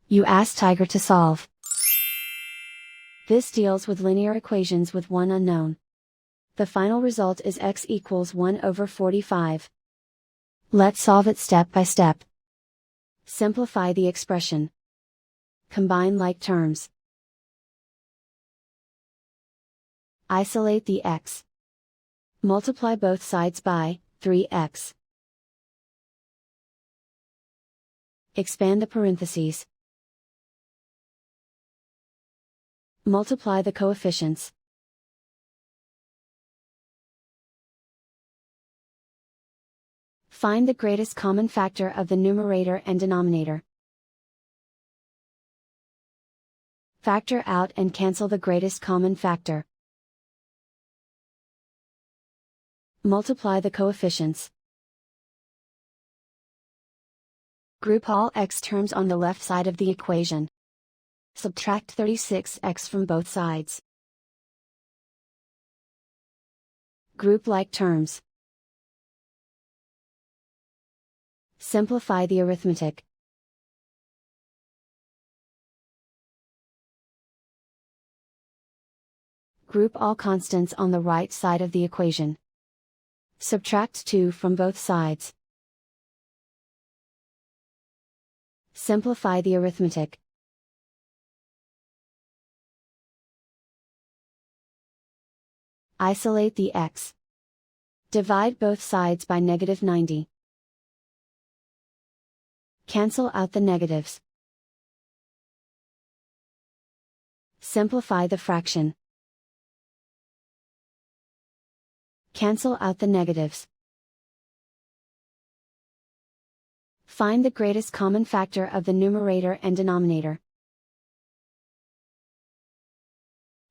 You ask Tiger to solve. This deals with linear equations with one unknown. The final result is x equals 1/45. Let's solve it step by step. Simplify the expression. Combine like terms. Isolate the x. Multiply both sides by 3x. Expand the parentheses. Multiply the coefficients. Find the greatest common factor of the numerator and denominator. Factor out and cancel the greatest common factor. Multiply the coefficients. Group all x terms on the left side of the equation. Subtract 36x from both sides. Group like terms. Simplify the arithmetic. Group all constants on the right side of the equation. Subtract 2 from both sides. Simplify the arithmetic. Isolate the x. Divide both sides by -90. Cancel out the negatives. Simplify the fraction. Cancel out the negatives. Find the greatest common factor of the numerator and denominator.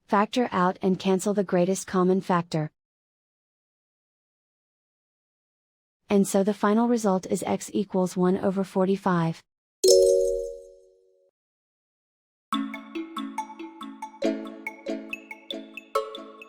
Factor out and cancel the greatest common factor. And so the final result is x equals 1/45.